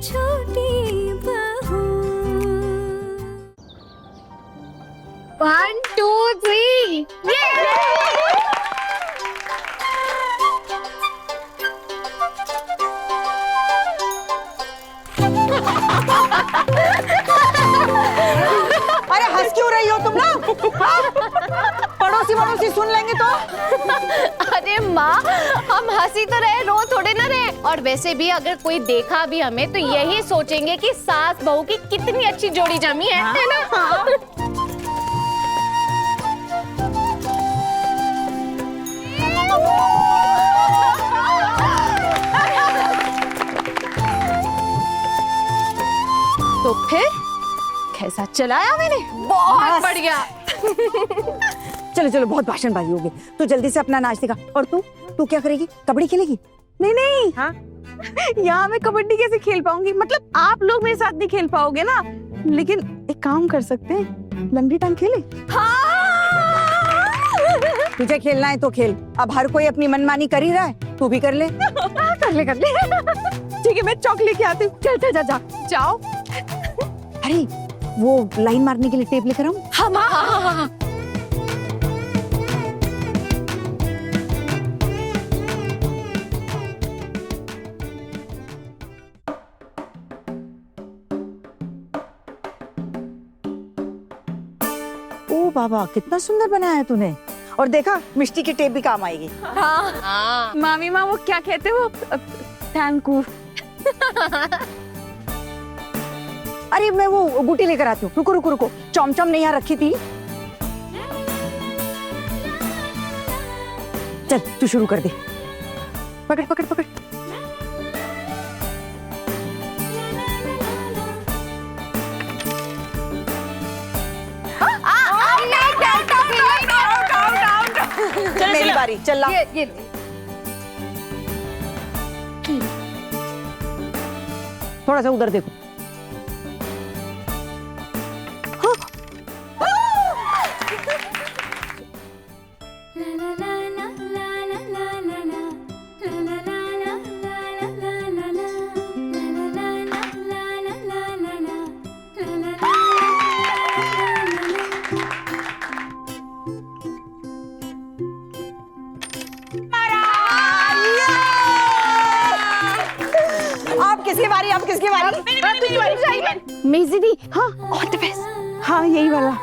छोटी बहू। 1 2 3 अरे हंस क्यों रही हो तुम ना? पड़ोसी सुन लेंगे तो। अरे माँ, हम हंसी तो रहे, रो थोड़े ना रहे। और वैसे भी अगर कोई देखा भी हमें तो यही सोचेंगे कि सास बहू की कितनी अच्छी जोड़ी जमी है ना? तो फिर कैसा चलाया मैंने? बहुत बढ़िया। चलो चलो, बहुत भाषणबाजी होगी। तू जल्दी से अपना नाच दिखा। और तू क्या करेगी? कबड्डी खेलेगी? नहीं हाँ? यहाँ मैं कबड्डी कैसे खेल पाऊंगी? मतलब आप लोग मेरे साथ नहीं खेल पाओगे ना। लेकिन एक काम कर सकते हैं, लंगड़ी टांग खेले। तुझे खेलना है तो खेल। अब हर कोई अपनी मनमानी कर ही रहा है, तू भी कर ले। कर ले ठीक है, मैं चौक लेके आती हूँ। चल चल जा जाओ। अरे वो लाइन मारने के लिए टेप लेकर आऊं? हाँ। ओ बाबा, कितना सुंदर बनाया है तूने। और देखा, मिष्टी की टेप भी काम आएगी। हाँ। मामी माँ वो क्या कहते हैं वो? Thank you. अरे मैं वो बूटी लेकर आती हूँ। रुको, चमचम नहीं यहाँ रखी थी। चल तू शुरू कर दे। पकड़। मेरी बारी, चल ला। ये थोड़ा सा उधर देखो। अब किसकी बारी? मेजी दी। हाँ, ऑल द बेस्ट। हाँ यही वाला।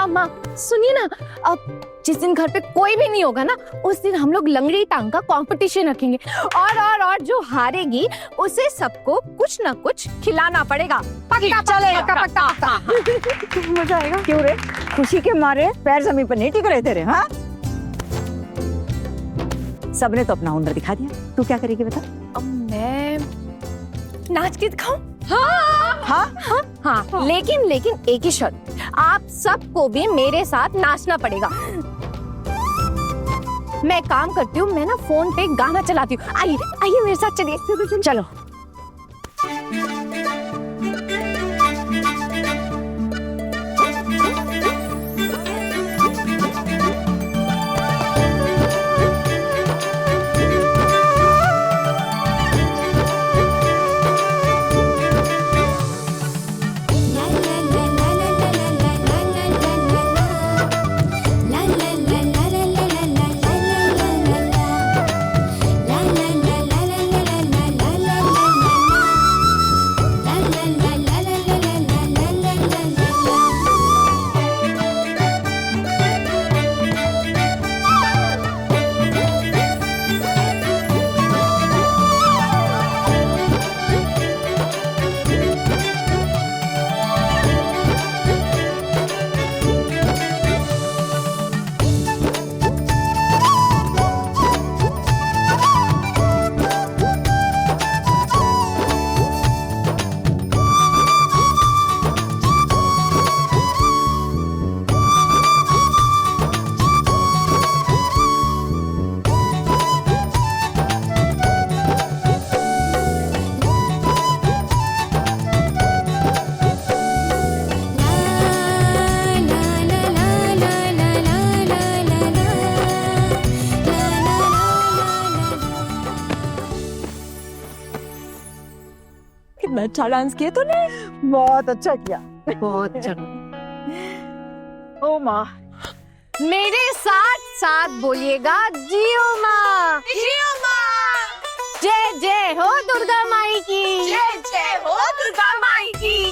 माँ सुनिए ना, अब जिस दिन घर पे कोई भी नहीं होगा ना, उस दिन हम लोग लंगड़ी टांग का कंपटीशन रखेंगे। और जो हारेगी उसे सबको कुछ ना कुछ खिलाना पड़ेगा। पक्का। मजा आएगा। क्यों रे? खुशी के मारे पैर जमीन पर नहीं टिक रहे तेरे? हाँ, सबने तो अपना हुनर दिखा दिया। तू क्या करेगी बता? अब मैं नाच के दिखाऊं? हाँ। लेकिन एक ही शर्त, आप सबको भी मेरे साथ नाचना पड़ेगा। मैं काम करती हूँ, मैं ना फोन पे गाना चलाती हूँ। आइए मेरे साथ चलिए। चलो। कितना अच्छा डांस किया तूने। बहुत अच्छा किया। बहुत अच्छा। ओ माँ, मेरे साथ साथ बोलिएगा जियो माँ, जियो माँ। जय जय हो दुर्गा माई की, जय जय हो दुर्गा माई की।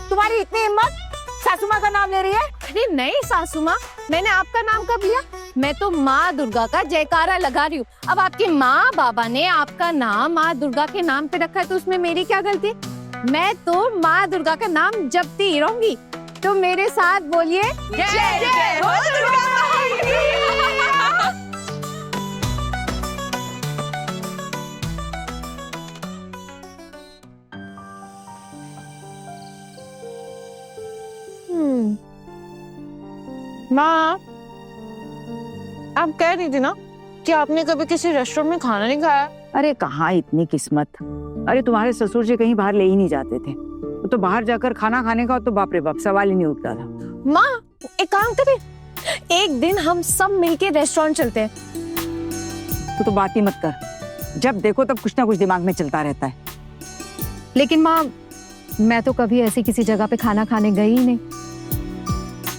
तुम्हारी इतनी हिम्मत, सासू माँ का नाम ले रही है? अरे नहीं सासू माँ, मैंने आपका नाम कब लिया? मैं तो माँ दुर्गा का जयकारा लगा रही हूँ। अब आपके माँ बाबा ने आपका नाम माँ दुर्गा के नाम पे रखा है तो उसमें मेरी क्या गलती? मैं तो माँ दुर्गा का नाम जपती ही रहूंगी। तो मेरे साथ बोलिए जय जय हो दुर्गा माई की। माँ, आप कह रही थी ना कि आपने कभी किसी रेस्टोरेंट में खाना नहीं खाया? अरे कहाँ इतनी किस्मत। अरे तुम्हारे ससुर जी कहीं बाहर ले ही नहीं जाते थे। तो बाहर जाकर खाना खाने का तो बाप रे बाप सवाल ही नहीं उठता था। माँ एक काम करें, एक दिन हम सब मिलके रेस्टोरेंट चलते हैं। तो बात ही मत कर, जब देखो तब कुछ ना कुछ दिमाग में चलता रहता है। लेकिन माँ मैं तो कभी ऐसी किसी जगह पे खाना खाने गई ही नहीं।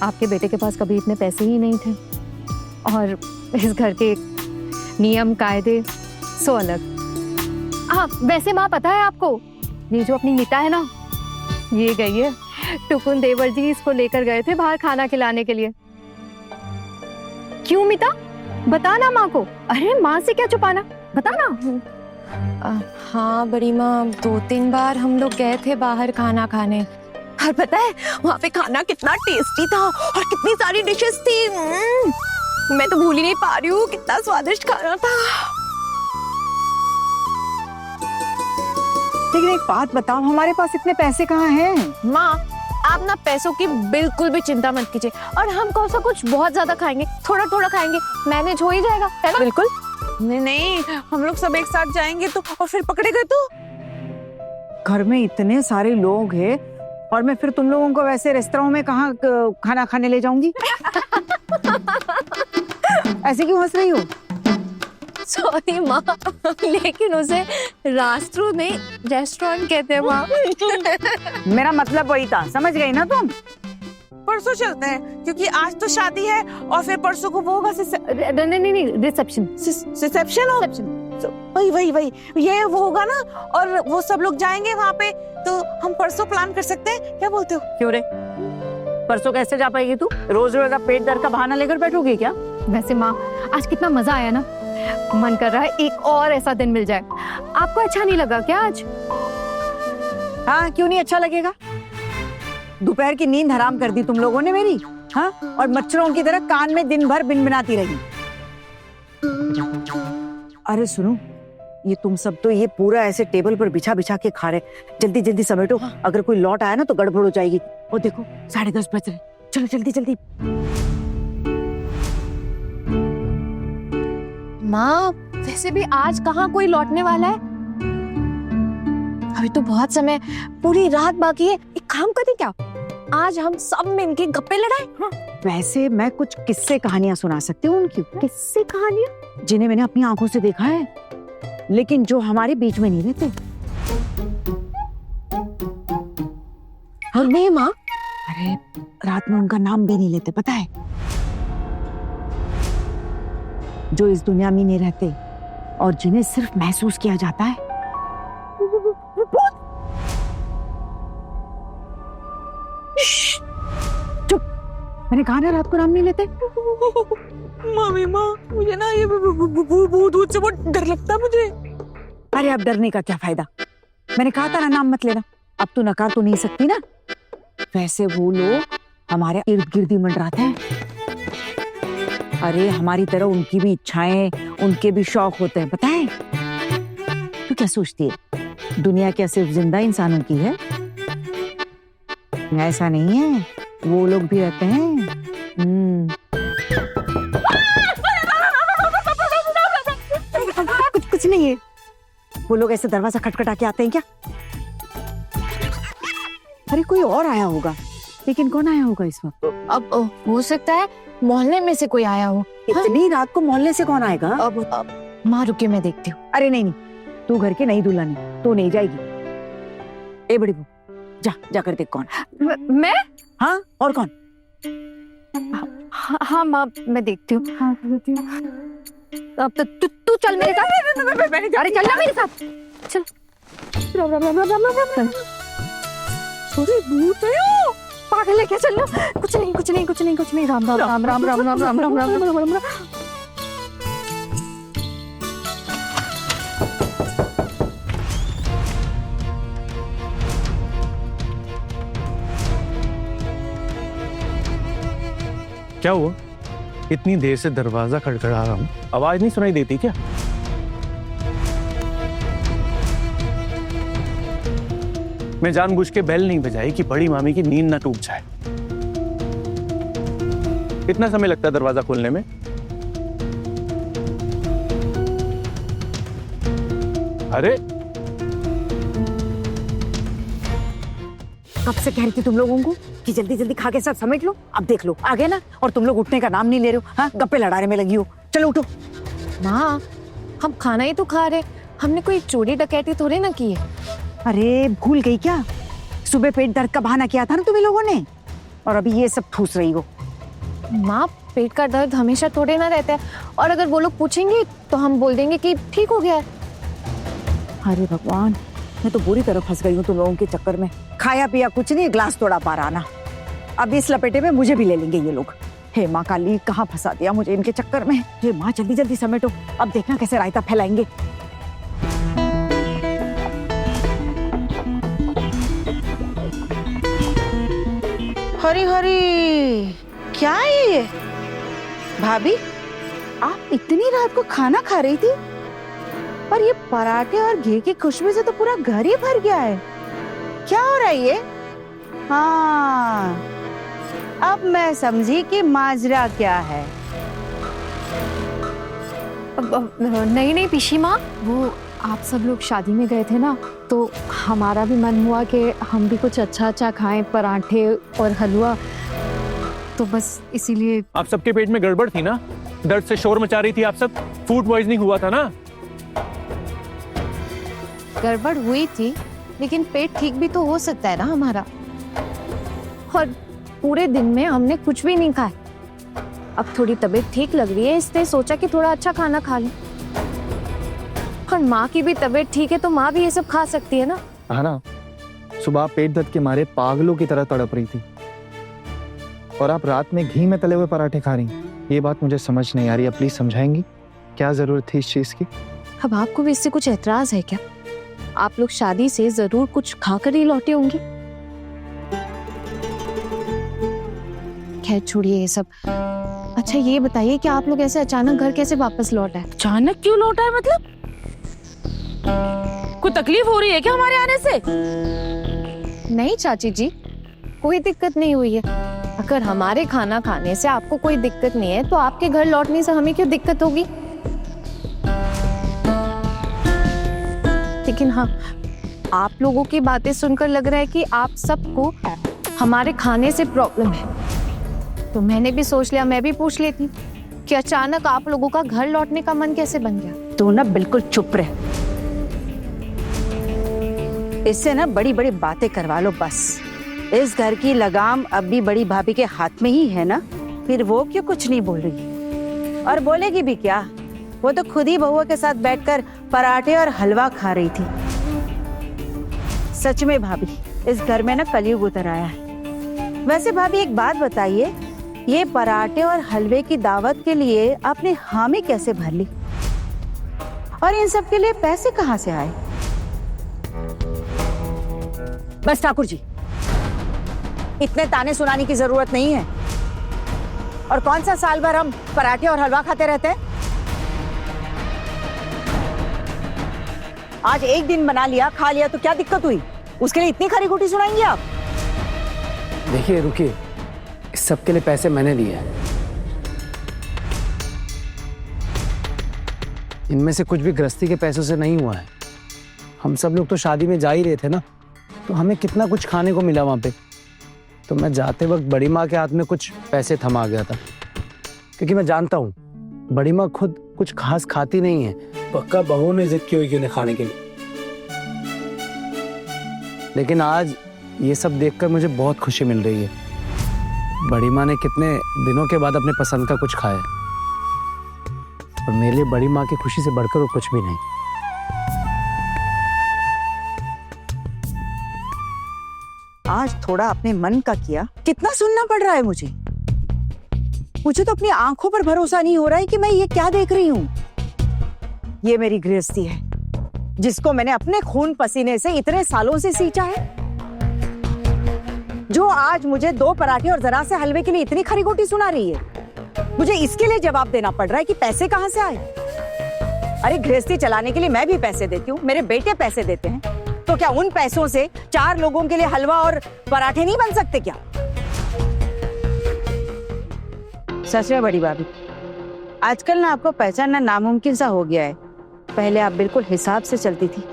आपके बेटे के पास कभी इतने पैसे ही नहीं थे और इस घर के नियम कायदे सो अलग। हाँ वैसे माँ पता है आपको, ये जो अपनी मीता है ना, ये गई है टुकुन देवर जी इसको लेकर गए थे बाहर खाना खिलाने के लिए। क्यों मीता, बता ना माँ को। अरे माँ से क्या छुपाना, बता ना। हाँ बड़ी माँ, 2-3 बार हम लोग गए थे बाहर खाना खाने और पता है वहाँ पे खाना कितना टेस्टी था और कितनी सारी डिशेस थी। मैं तो भूल ही नहीं पा रही हूँ कितना स्वादिष्ट खाना था। लेकिन एक बात बताओ, हमारे पास इतने पैसे कहाँ हैं? माँ आप ना पैसों की बिल्कुल भी चिंता मत कीजिए और हम कौन सा कुछ बहुत ज्यादा खाएंगे, थोड़ा थोड़ा खाएंगे, मैनेज हो ही जाएगा, है ना? बिल्कुल। नहीं नहीं, हम लोग सब एक साथ जाएंगे तो और फिर पकड़े गए तो? घर में इतने सारे लोग हैं और मैं फिर तुम लोगों को वैसे रेस्तरां में कहाँ खाना खाने ले जाऊंगी? ऐसे क्यों हंस रही हो? सॉरी माँ, लेकिन उसे रास्त्रों में रेस्टोरेंट कहते हैं माँ। मेरा मतलब वही था, समझ गई ना तुम? परसों चलते हैं क्योंकि आज तो शादी है और फिर परसों को वो होगा नहीं रिसेप्शन। रिसेप्शन हो। वही ये वो होगा ना और वो सब लोग जाएंगे वहाँ पे, तो हम परसों प्लान कर सकते हैं, क्या बोलते हो? क्यों रे, परसों कैसे जा पाएगी तू? रोज रोज पेट दर्द का बहाना लेकर बैठोगी क्या? वैसे माँ आज कितना मजा आया ना, मन कर रहा है एक और ऐसा दिन मिल जाए। आपको अच्छा नहीं लगा क्या आज? हाँ क्यों नहीं अच्छा लगेगा? दोपहर की नींद हराम कर दी तुम लोगों ने मेरी, हाँ? और मच्छरों की तरह कान में दिन भर बिनबिनाती रही। अरे सुनो, ये तुम सब तो ये पूरा ऐसे टेबल पर बिछा बिछा के खा रहे। जल्दी जल्दी समेटो, अगर कोई लौट आया ना तो गड़बड़ हो जाएगी। और देखो 10:30 बज रहे, चलो जल्दी जल्दी। माँ वैसे भी आज कहाँ कोई लौटने वाला है, अभी तो बहुत समय, पूरी रात बाकी है। एक काम करें क्या, आज हम सब मिलके गप्पे लड़ाएं? हाँ। वैसे मैं कुछ किस्से कहानियां सुना सकती हूँ उनकी। किस्से कहानियां? जिन्हें मैंने अपनी आंखों से देखा है, लेकिन जो हमारे बीच में नहीं रहते। हमें माँ? अरे रात में उनका नाम भी नहीं लेते, पता है? जो इस दुनिया में नहीं रहते और जिन्हें सिर्फ महसूस किया जाता है। चुप, मैंने कहा ना रात को नाम नहीं लेते। मम्मी माँ, मुझे ना ये भूत से बहुत डर लगता है मुझे। अरे अब डरने का क्या फायदा, मैंने कहा था ना नाम मत लेना। अब तो नकार तो नहीं सकती ना। वैसे वो लोग हमारे इर्द गिर्द ही मंडराते हैं। अरे हमारी तरह उनकी भी इच्छाएं, उनके भी शौक होते हैं, पता है? तू क्या सोचती है दुनिया क्या सिर्फ जिंदा इंसानों की है? ऐसा नहीं है, वो लोग भी रहते हैं। कुछ नहीं है, वो लोग ऐसे दरवाजा खटखटा के आते हैं क्या? अरे कोई और आया होगा, लेकिन कौन आया होगा इस वक्त? अब हो सकता है मोहल्ले में से कोई आया हो। इतनी रात को मोहल्ले से कौन आएगा? अब माँ रुकिए मैं देखती हूँ। अरे नहीं, तू घर की नई दुल्हन है, तू नहीं जाएगी। ए बड़ी बहू, जा जाकर देख कौन। मैं? हाँ, और कौन? हाँ माँ, मैं देखती हूँ। अब तो तू चल मेरे साथ। अरे चल ना मेरे साथ, चल। भूत है। पागल है क्या? चल ना। कुछ नहीं कुछ नहीं कुछ नहीं कुछ नहीं। राम राम राम राम राम राम राम राम राम राम राम। क्या हुआ? इतनी देर से दरवाजा खड़खड़ा रहा हूँ, आवाज नहीं सुनाई देती क्या? मैं जानबूझ के बेल नहीं बजाई कि बड़ी मामी की नींद ना टूट जाए। कितना समय लगता है दरवाजा खोलने में? अरे कब से कह रही थी तुम लोगों को कि जल्दी जल्दी खा के सब समेट लो। अब देख लो आ गए ना, और तुम लोग उठने का नाम नहीं ले रहे हो। हाँ, गप्पे लड़ाने में लगी हो। चलो उठो। माँ, हम खाना ही तो खा रहे, हमने कोई चोरी डकैती थोड़ी ना की है। अरे भूल गई क्या? सुबह पेट दर्द का बहाना किया था ना तुम्हें लोगों ने, और अभी ये सब ठूस रही हो। माँ, पेट का दर्द हमेशा थोड़े ना रहता है, और अगर वो लोग पूछेंगे तो हम बोल देंगे कि ठीक हो गया है। अरे भगवान, मैं तो बुरी तरह फंस गई हूँ तुम लोगों के चक्कर में। खाया पिया कुछ नहीं, ग्लास तोड़ा पा रहा ना। अब इस लपेटे में मुझे भी ले लेंगे ये लोग। हे माँ काली, कहाँ फंसा दिया मुझे इनके चक्कर में। हे माँ, जल्दी जल्दी समेटो, अब देखना कैसे रायता फैलाएंगे। हरी हरी, क्या है ये? भाभी, आप इतनी रात को खाना खा रही थी, और ये पराठे और घी की खुशबू से तो पूरा घर ही भर गया है। क्या हो रहा है ये? हाँ, अब मैं समझी कि माजरा क्या है। नहीं नहीं पिशी माँ, वो आप सब लोग शादी में गए थे ना, तो हमारा भी मन हुआ कि हम भी कुछ अच्छा अच्छा खाएं, पराठे और हलवा, तो बस इसीलिए। आप सबके पेट में गड़बड़ थी ना, दर्द से शोर मचा रही थी आप सब, फूड पॉइजनिंग हुआ था ना। गड़बड़ हुई थी, लेकिन पेट ठीक भी तो हो सकता है ना हमारा। और पूरे दिन में हमने कुछ भी नहीं खाया। अब थोड़ी तबीयत ठीक लग रही है, इसलिए सोचा कि थोड़ा अच्छा खाना खा लें। और माँ की भी तबीयत ठीक है, तो माँ भी ये सब खा सकती है ना। हाँ ना, सुबह पेट दर्द के मारे पागलों की तरह तड़प रही थी, और आप रात में घी में तले हुए पराठे खा रही। ये बात मुझे समझ नहीं आ रही है, प्लीज समझाएंगी क्या जरूरत थी इस चीज की? अब आपको भी इससे कुछ एतराज है क्या? आप लोग शादी से जरूर कुछ खाकर ही लौटे होंगे। खैर छोड़िए ये सब। अच्छा ये बताइए कि आप लोग ऐसे अचानक घर कैसे वापस लौट आए? अचानक क्यों लौटा है? मतलब कोई तकलीफ हो रही है क्या हमारे आने से? नहीं चाची जी, कोई दिक्कत नहीं हुई है। अगर हमारे खाना खाने से आपको कोई दिक्कत नहीं है, तो आपके घर लौटने से हमें क्यों दिक्कत होगी? लेकिन हाँ, आप लोगों की बातें सुनकर लग रहा है कि आप सबको हमारे खाने से प्रॉब्लम है। तो मैंने भी सोच लिया, मैं भी पूछ लेती कि अचानक आप लोगों का घर लौटने का मन कैसे बन गया। तू ना बिल्कुल चुप रह, इससे ना बड़ी बड़ी बातें करवा लो बस। इस घर की लगाम अब भी बड़ी भाभी के हाथ में ही है ना, फिर वो क्यों कुछ नहीं बोल रही? और बोलेगी भी क्या? वो तो खुद ही बहुआ के साथ बैठकर पराठे और हलवा खा रही थी। सच में भाभी, इस घर में ना कलयुग उतर आया है। वैसे भाभी एक बात बताइए, ये पराठे और हलवे की दावत के लिए आपने हामी कैसे भर ली, और इन सब के लिए पैसे कहाँ से आए? बस ठाकुर जी, इतने ताने सुनाने की जरूरत नहीं है। और कौन सा साल भर हम पराठे और हलवा खाते रहते हैं? आज एक दिन बना लिया, खा लिया, तो क्या दिक्कत हुई? उसके लिए इतनी खरी खोटी सुनाएंगे आप? देखिए रुकिए, इस सब के लिए पैसे मैंने दिए हैं। इनमें से कुछ भी गृहस्थी के पैसों से नहीं हुआ है। हम सब लोग तो शादी में जा ही रहे थे ना, तो हमें कितना कुछ खाने को मिला वहां पे। तो मैं जाते वक्त बड़ी माँ के हाथ में कुछ पैसे थमा गया था, क्योंकि मैं जानता हूँ बड़ी माँ खुद कुछ खास खाती नहीं है। पक्का बहू ने जिद की हुई कि उन्हें खाने के लिए। लेकिन आज ये सब देखकर मुझे बहुत खुशी मिल रही है। बड़ी माँ ने कितने दिनों के बाद अपने पसंद का कुछ खाया, और मेरे लिए बड़ी माँ की खुशी से बढ़कर वो कुछ भी नहीं। आज थोड़ा अपने मन का किया, कितना सुनना पड़ रहा है मुझे। मुझे तो अपनी आंखों पर भरोसा नहीं हो रहा है कि मैं ये क्या देख रही हूँ। ये मेरी गृहस्थी है जिसको मैंने अपने खून पसीने से इतने सालों से सींचा है, जो आज मुझे 2 पराठे और जरा से हलवे के लिए इतनी खरीगोटी सुना रही है। मुझे इसके लिए जवाब देना पड़ रहा है कि पैसे कहां से आए। अरे गृहस्थी चलाने के लिए मैं भी पैसे देती हूँ, मेरे बेटे पैसे देते हैं, तो क्या उन पैसों से 4 लोगों के लिए हलवा और पराठे नहीं बन सकते क्या? सच में बड़ी भाभी, आजकल ना आपको पहचानना नामुमकिन सा हो गया है। पहले आप बिल्कुल हिसाब से चलती थी,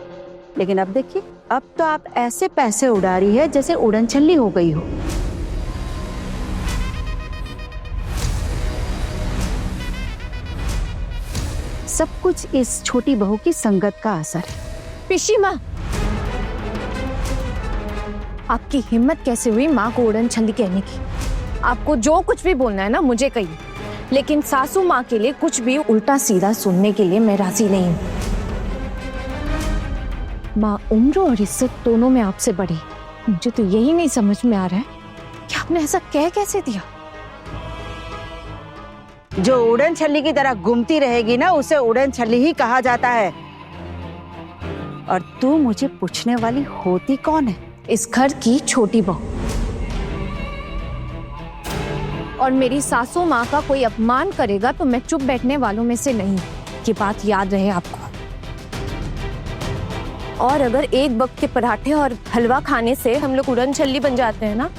लेकिन अब देखिए, अब तो आप ऐसे पैसे उड़ा रही है जैसे उड़न छल्ली हो गई हो। सब कुछ इस छोटी बहू की संगत का असर है। पिशी माँ, आपकी हिम्मत कैसे हुई माँ को उड़न छल्ली कहने की? आपको जो कुछ भी बोलना है ना मुझे कहिए, लेकिन सासू माँ के लिए कुछ भी उल्टा सीधा सुनने के लिए मैं राजी नहीं हूँ। माँ उम्र और इज्जत दोनों में आपसे बड़ी। मुझे तो यही नहीं समझ में आ रहा है कि आपने ऐसा कह कैसे दिया। जो उड़न छल्ली की तरह घूमती रहेगी ना, उसे उड़न छल्ली ही कहा जाता है। और तू मुझे पूछने वाली होती कौन है? इस घर की छोटी बहू, और मेरी सासू माँ का कोई अपमान करेगा तो मैं चुप बैठने वालों में से नहीं। ये बात याद रहे आपको। और अगर एक वक्त के पराठे और हलवा खाने से हम लोग उड़न छल्ली बन जाते हैं ना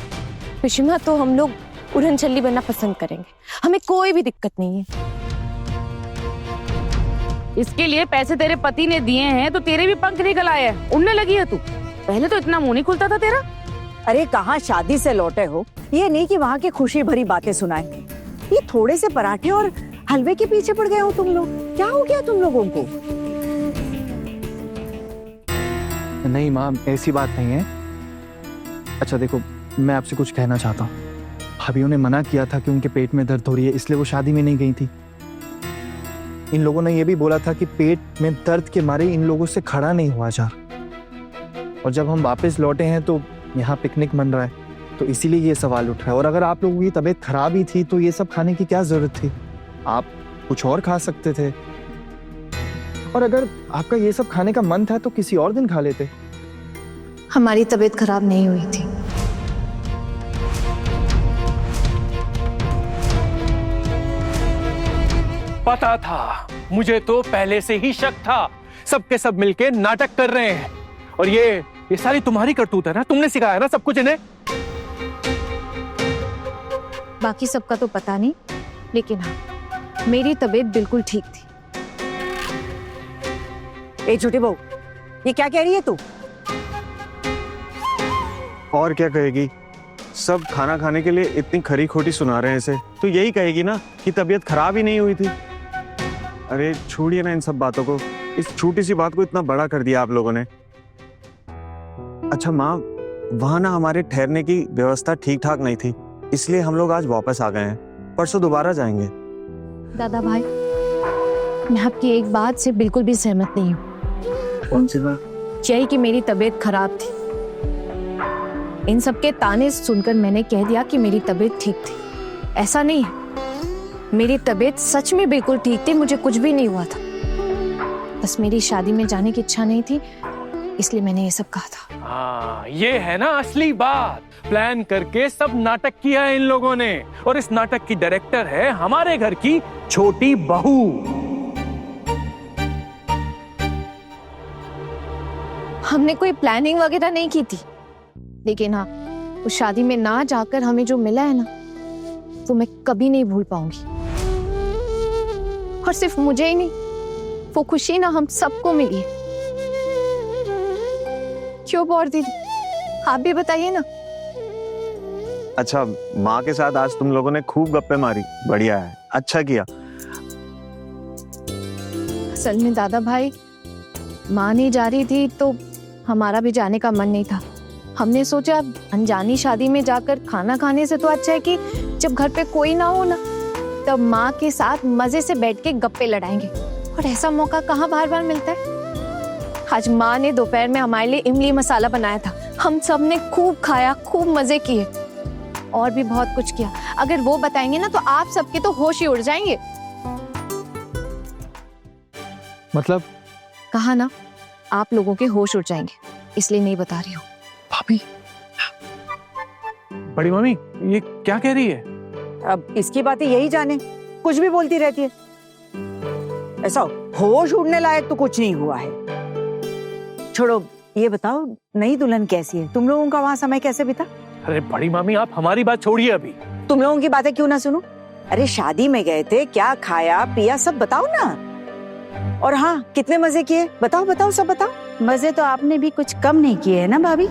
पिशिमा, तो हम लोग उड़न छल्ली बनना पसंद करेंगे। हमें कोई भी दिक्कत नहीं है। इसके लिए पैसे तेरे पति ने दिए हैं तो तेरे भी पंख निकल आए हैं। उड़ने लगी है तू। पहले तो इतना मुंह नहीं खुलता था तेरा। अरे कहाँ शादी से लौटे हो, ये नहीं कि वहाँ की खुशी भरी बातें सुनाए। ये थोड़े से पराठे और हलवे के पीछे पड़ गए हो तुम लोग। क्या हो गया तुम लोगों को? नहीं माँ, ऐसी बात नहीं है। अच्छा देखो, मैं आपसे कुछ कहना चाहता हूँ। भाभीयों ने मना किया था कि उनके पेट में दर्द हो रही है, इसलिए वो शादी में नहीं गई थी। इन लोगों ने ये भी बोला था कि पेट में दर्द के मारे इन लोगों से खड़ा नहीं हुआ जा। और जब हम वापस लौटे हैं तो यहाँ पिकनिक मन रहा है, तो इसीलिए ये सवाल उठ रहा है। और अगर आप लोगों की तबीयत खराब ही थी तो ये सब खाने की क्या जरूरत थी? आप कुछ और खा सकते थे। और अगर आपका ये सब खाने का मन था तो किसी और दिन खा लेते। हमारी तबीयत खराब नहीं हुई थी। पता था, मुझे तो पहले से ही शक था। सबके सब मिलके नाटक कर रहे हैं, और ये सारी तुम्हारी करतूत है ना। तुमने सिखाया ना सब कुछ इन्हें। बाकी सबका तो पता नहीं, लेकिन हाँ, मेरी तबीयत बिल्कुल ठीक थी। ए छोटी बहू, ये क्या कह रही है तू? और क्या कहेगी? सब खाना खाने के लिए इतनी खरी खोटी सुना रहे हैं इसे, तो यही कहेगी ना कि तबीयत खराब ही नहीं हुई थी। अरे छोड़िए ना इन सब बातों को। इस छोटी सी बात को इतना बड़ा कर दिया आप लोगों ने। अच्छा माँ, वहां ना हमारे ठहरने की व्यवस्था ठीक ठाक नहीं थी, इसलिए हम लोग आज वापस आ गए हैं। परसों दोबारा जाएंगे। दादा भाई, मैं आपकी एक बात से बिल्कुल भी सहमत नहीं हूँ। कौन सी बात? यही कि मेरी तबीयत खराब थी। इन सब के ताने सुनकर मैंने कह दिया कि मेरी तबीयत ठीक थी। ऐसा नहीं है, मेरी तबीयत सच में बिल्कुल ठीक थी। मुझे कुछ भी नहीं हुआ था। बस मेरी शादी में जाने की इच्छा नहीं थी, इसलिए मैंने ये सब कहा था। हाँ, ये है ना असली बात। प्लान करके सब नाटक किया है इन लोगों ने, और इस नाटक की डायरेक्टर है हमारे घर की छोटी बहू। हमने कोई प्लानिंग वगैरह नहीं की थी, लेकिन हाँ, उस शादी में ना जाकर हमें जो मिला है ना, वो मैं कभी नहीं भूल पाऊंगी। और सिर्फ मुझे ही नहीं, वो खुशी ना हम सबको मिली है। क्यों बौर दीदी, आप भी बताइए ना। अच्छा, माँ के साथ आज तुम लोगों ने खूब गप्पे मारी। बढ़िया है, अच्छा किया। असल में दादा भाई, माँ नहीं जा रही थी तो हमारा भी जाने का मन नहीं था। हमने सोचा अनजानी शादी में जाकर खाना खाने से तो अच्छा है कि जब घर पे कोई ना हो ना, तब माँ के साथ मजे से बैठ के गप्पे लड़ाएंगे। और ऐसा मौका कहाँ बार बार मिलता है। आज माँ ने दोपहर में हमारे लिए इमली मसाला बनाया था, हम सब ने खूब खाया, खूब मजे किए और भी बहुत कुछ किया। अगर वो बताएंगे ना तो आप सबके तो होश ही उड़ जाएंगे। मतलब कहा ना, आप लोगों के होश उड़ जाएंगे, इसलिए नहीं बता रही हूँ। भाभी, बड़ी मम्मी ये क्या कह रही है? अब इसकी बातें यही जाने, कुछ भी बोलती रहती है। ऐसा होश उड़ने लायक तो कुछ नहीं हुआ है। छोड़ो, ये बताओ नई दुल्हन कैसी है? तुम लोगों का वहां समय कैसे बीता? अरे बड़ी मम्मी आप हमारी बात छोड़िए अभी। तुम लोगों की बातें क्यों ना सुनो? अरे शादी में गए थे, क्या खाया पिया सब बताओ ना। और हाँ, कितने मजे किए बताओ बताओ, सब बताओ। मजे तो आपने भी कुछ कम नहीं किए है ना भाभी?